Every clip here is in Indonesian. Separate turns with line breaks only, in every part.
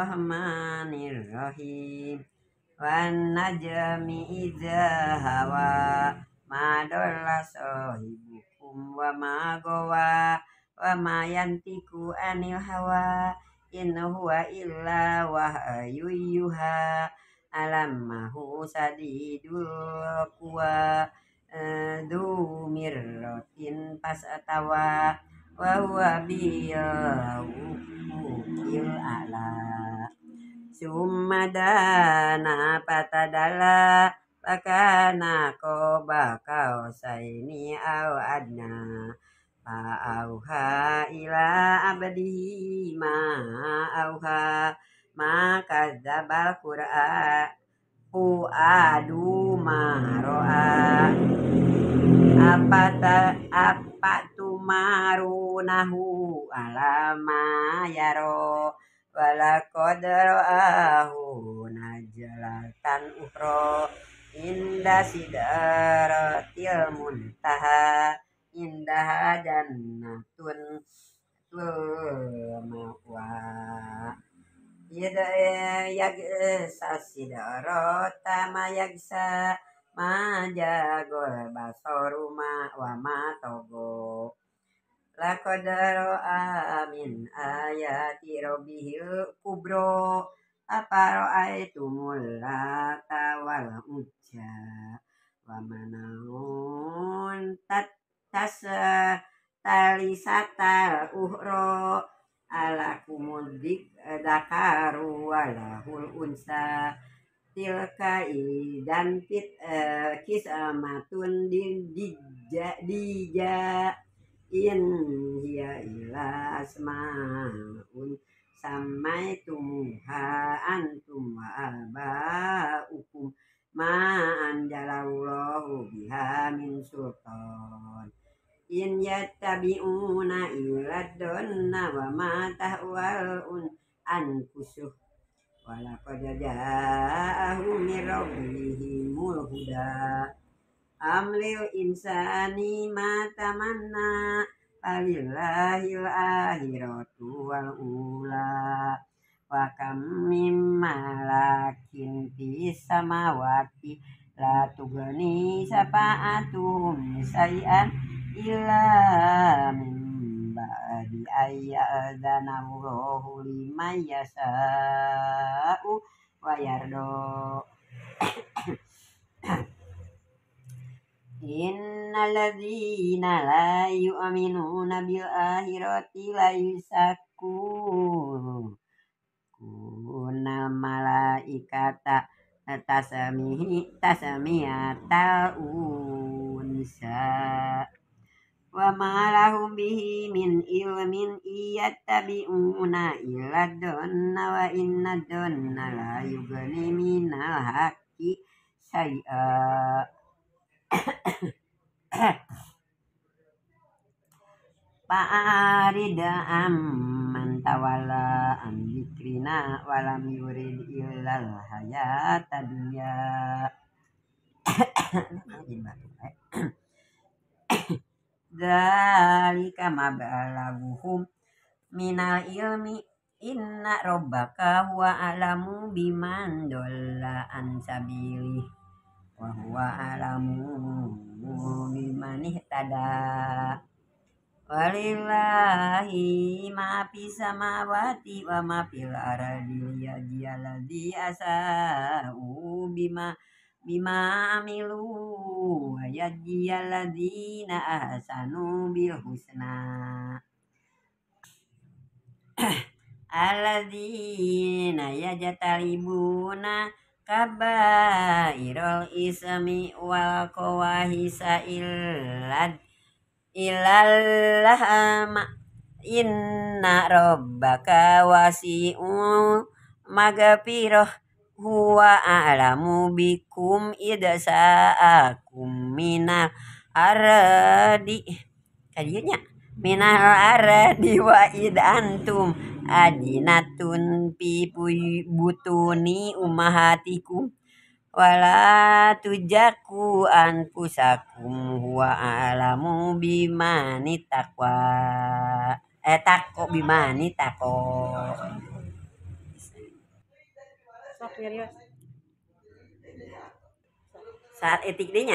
Bismillahirrahmanirrahim. Wan najmi idza hawa ma dalla sahibukum wa ma gawa wa ma yantiku anil hawa in huwa illa wahyu yuha alamahu sadidul quwa du mirratin pasatawa wa huwa bil ufukil a'la. Sumadana patadala pakana koba kausaini au adna auha ila abdihi ma auha maka dzabal qur'an adu maroa apa tumarunahu alama yaro walaqad ra'ahu najlatan ukhra inda sidratil muntaha indaha jannatun mawa yagsa sidrata ma yagsa ma jagol basoru ma wa ma togo laqad ra'a min ayati rabbihil kubra apa ra'aitumul lata wal uzza wa manaun tas talisatal uhra ala kumudik dakaru walahul unsa tilka idan kisamatun dija in hiya illa asmaun samaitumuha antum wa abaukum ma anjalallahu biha min sultan in yattabi'una illa dhanna wa ma tahwal anfusuh wa laqad ja'ahum min rabbihimul huda amlil insani ma tamanna falillahil akhiratu wal ula wa kam mim malakin fis samawati la tughni syafa'atuhum syai'an illa min ba'di ayyadzana Allahu liman yasha'u wa yarda. Innal ladzina la yu'minuna bil akhirati la yusakkuna malaikata tasmiyatal unsa wa ma lahum bihi min ilmin iyattabi'una illa dhanna wa inna dhanna la yughni minal haqqi syai'a. Fa'arida amman tawalla an dzikrina walam yurid illal hayata dunya. Dzalika mabalaguhum minal ilmi inna rabbaka huwa a'lamu biman dhalla an sabilihi wa huwa a'lamu biman ihtada. Walillahi ma fis samawati wa ma fil ardi yaj'aladzi asa'u bima amilu wa yaj'aladzina ahsanu bil husna alladzina yajtalibuna kabairal ismi wal qawahisa illallah inna rabbaka wasi'u magfirah huwa a'lamu bikum idsa'akum minal ardi kayunya minal ardi wa idantum adinatun fi butuni ummahatikum wala tujaku anfusakum huwa a'lamu bimani taqwa bimani taqwa.
serius.
Saat etik dinya.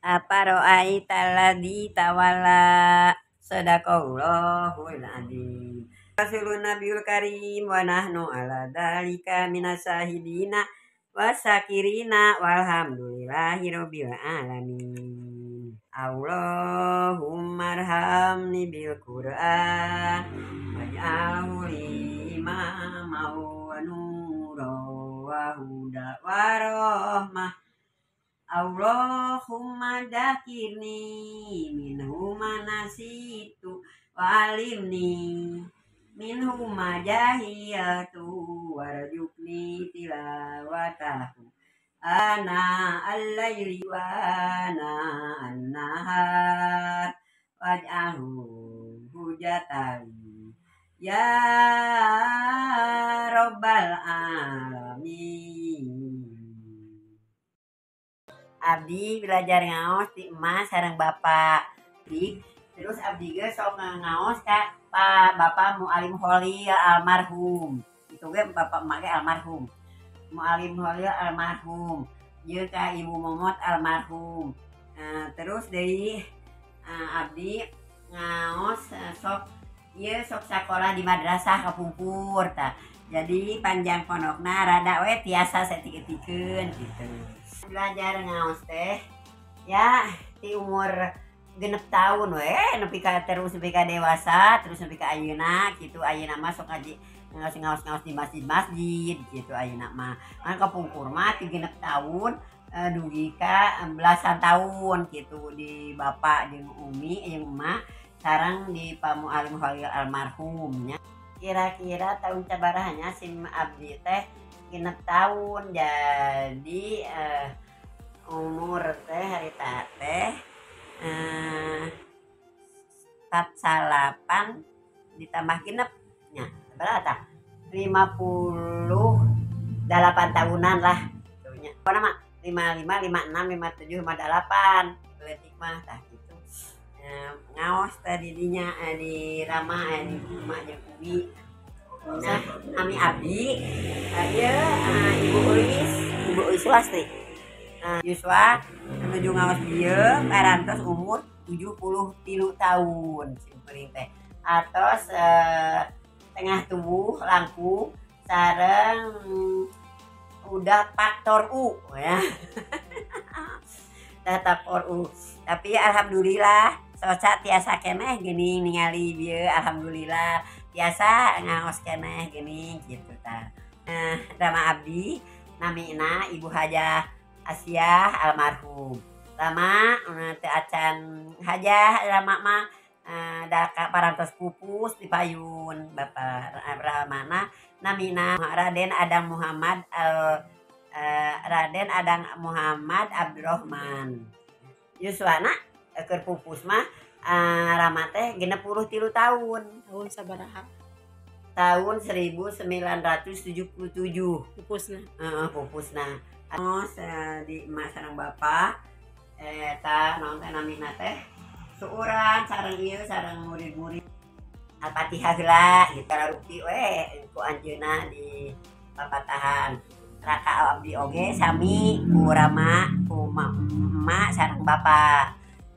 Apa ro'aita alladzi tawalla sadaqallahul adzim. Rasulun Nabiul Karim wa nahnu ala dzalika minas syahidina wasakirina walhamdulillahi rabbil alamin. Allahumma arhamni bil Qur'an waj'alhu li imaman wa nuran wa huda wa rahmah. Allahumma dakirni minhu manasitu wa alimni minhu majahiyatu warjukni tilawatahu ana al-layli wa ana an-nahar waj'alhu hujatali ya rabbal alamin. Abdi belajar ngaos di emas sareng bapak di terus abdi ge sok ngaos ka Pak Bapak Mualim Holil almarhum itu ge bapak emak ge almarhum Mualim Holil almarhum ieu ka Ibu Momot almarhum. Terus deui abdi ngaos sok ieu sok sakola di madrasah kapungkur tah jadi panjang pondokna rada we tiasa saeutik-eutikeun gitu. Belajar ngaos teh ya di umur 6 tahun we nepi ka terus nepi ka dewasa terus nepi ka ayeuna kitu. Ayeuna mah sok ngaji ngaos-ngaos di masjid-masjid gitu ayeuna mah. Kan kapungkur mah 36 tahun dugi ka belasan tahun gitu di bapak jeung umi jeung emak sareng di Pak Mualim Holil almarhumnya. Kira-kira tahun sabaraha sim abdi teh 6 tahun jadi umur teh harita teh 48 ditambah genep nya berapa 58 tahunan lah itunya. Apa nama 55 56 57 58 letik mah tah gitu. Ngaos tadi dinya di Rama di emak jeung umi. Nah, kami abdi Ibu Ulis Lasti Yuswa menuju ngaos dieu karantos umur 73 tahun simpeuring teh atos tengah tubuh langkung sareng udah faktor U ya. Faktor U tapi alhamdulillah soca tiasa keneh geuning ningali bieu alhamdulillah biasa ngaos keneh geuning gitu tah. Rama abdi namina Ibu Hajah Asyah almarhum. Rama teu acan Hajah Rama mah da parantos pupus di payun Bapak Ramana namina Raden Adang Muhammad Raden Adang Muhammad Abdurrahman. Yuswana keur pupus mah Rama teh 63 tahun.
Tahun sabaraha?
Tahun 1977
Pupusna.
Pupusna. Di emak sareng bapak eta naon teh namina teh seueuran sareng ieu sareng murid-murid Al-Fatihah heula gitu rukti we ku anjeunna di papatahan. Raka abdi oge sami ku Rama ku emak sareng bapak.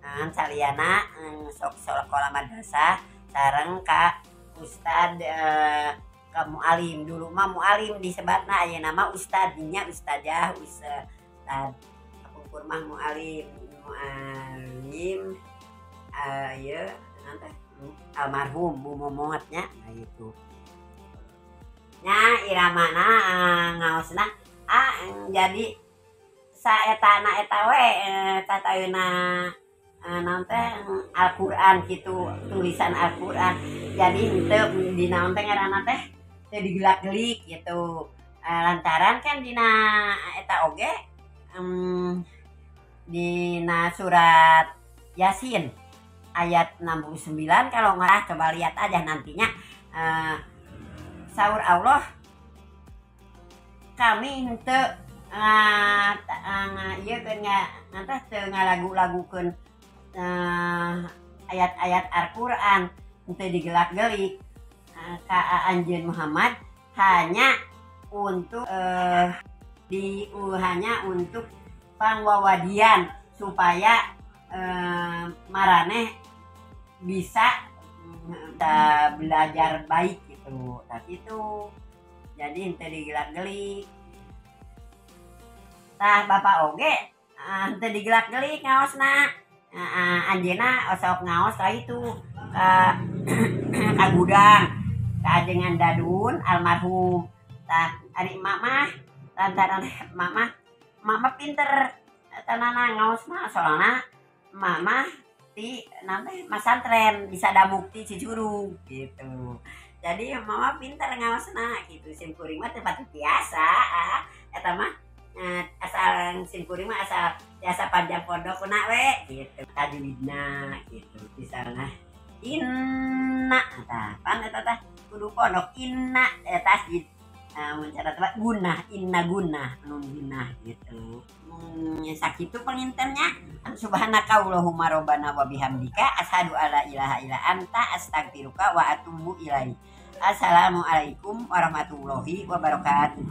Saliyana sok sekolah madrasah sareng ka Ustad ka Mualim. Dulu mah Mualim disebatna ayeuna mah Ustad nya Ustazah Ustad kapungkur mah Mualim ieu teh almarhum Bu Momot nya gitu. Nya iramana ngaosna jadi saetana eta we tatayeuna naon teh Al-Qur'an gitu tulisan Al-Qur'an jadi henteu di naon teh ngaranna teh teu digelak-gelik gitu lantaran kan dina eta oge dina surat Yasin ayat 69 kalau ngarah coba lihat aja nantinya saur Allah kami henteu ieu keun ngantah teu ngalagu-lagukeun ayat-ayat Al-Qur'an henteu digelak-gelik ka anjeun Muhammad hanya untuk hanya untuk pangwawadian supaya maraneh bisa belajar baik gitu. Tapi itu jadi ente digelak-gelik. Tah bapak oge ente digelak-gelik ngaosna. Anjeunna osok ngaos ka itu ka gudang ka ajengan dadun almarhum. Tah ari emak mah lantaran emak mah pinter tanana ngaosna soalna emak mah ti namanya masantren bisa damukti Cijurung gitu. Jadi mama pinter ngaosna gitu. Simkuring mah tempat biasa eta mah asal simkuring mah asal biasa panjang pondok kuna we gitu. Tajwidna gitu. Misalnya inna pan eta teh kudu pondok inna tasjid mencatat guna inna guna nun guna gitu. Sakitu pengintennya subhanaka allahumma rabbana wa bihamdika asyhadu alla ilaha illa anta astaghfiruka wa atubu ilaik. Assalamualaikum warahmatullahi wabarakatuh.